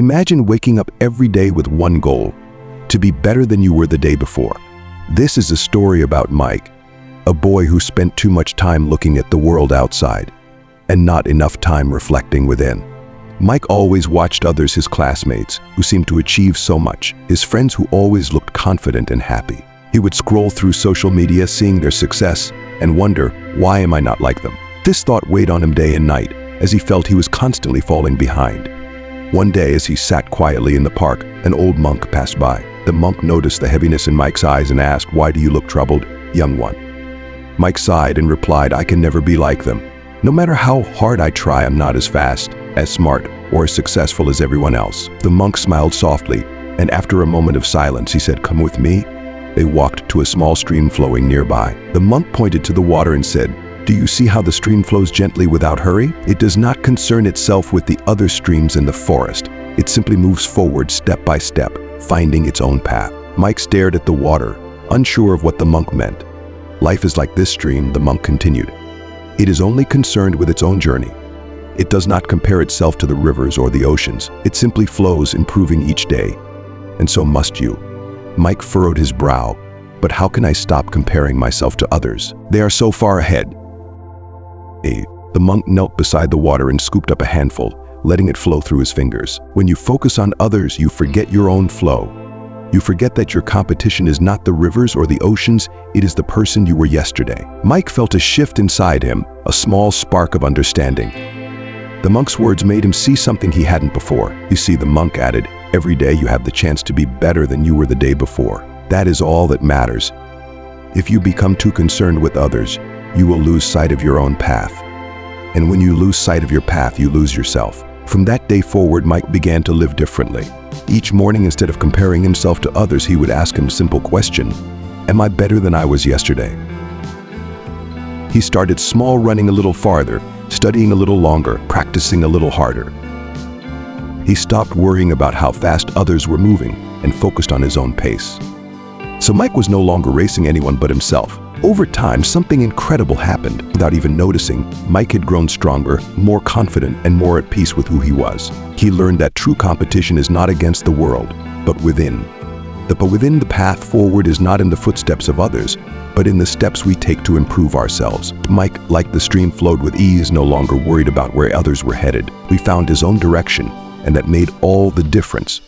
Imagine waking up every day with one goal: to be better than you were the day before. This is a story about Mike, a boy who spent too much time looking at the world outside and not enough time reflecting within. Mike always watched others, his classmates, who seemed to achieve so much, his friends who always looked confident and happy. He would scroll through social media, seeing their success, and wonder, why am I not like them? This thought weighed on him day and night, as he felt he was constantly falling behind. One day, as he sat quietly in the park, an old monk passed by. The monk noticed the heaviness in Mike's eyes and asked, "Why do you look troubled, young one?" Mike sighed and replied, "I can never be like them. No matter how hard I try, I'm not as fast, as smart, or as successful as everyone else." The monk smiled softly, and after a moment of silence, he said, "Come with me." They walked to a small stream flowing nearby. The monk pointed to the water and said, "Do you see how the stream flows gently without hurry? It does not concern itself with the other streams in the forest. It simply moves forward step by step, finding its own path." Mike stared at the water, unsure of what the monk meant. "Life is like this stream," the monk continued. "It is only concerned with its own journey. It does not compare itself to the rivers or the oceans. It simply flows, improving each day. And so must you." Mike furrowed his brow. "But how can I stop comparing myself to others? They are so far ahead." The monk knelt beside the water and scooped up a handful, letting it flow through his fingers. "When you focus on others, you forget your own flow. You forget that your competition is not the rivers or the oceans, it is the person you were yesterday." Mike felt a shift inside him, a small spark of understanding. The monk's words made him see something he hadn't before. "You see," the monk added, "every day you have the chance to be better than you were the day before. That is all that matters. If you become too concerned with others, you will lose sight of your own path. And when you lose sight of your path, you lose yourself." From that day forward, Mike began to live differently. Each morning, instead of comparing himself to others, he would ask him a simple question: "Am I better than I was yesterday?" He started small, running a little farther, studying a little longer, practicing a little harder. He stopped worrying about how fast others were moving and focused on his own pace. So Mike was no longer racing anyone but himself. Over time, something incredible happened. Without even noticing, Mike had grown stronger, more confident, and more at peace with who he was. He learned that true competition is not against the world, but within. The path forward is not in the footsteps of others, but in the steps we take to improve ourselves. Mike, like the stream, flowed with ease, no longer worried about where others were headed. He found his own direction, and that made all the difference.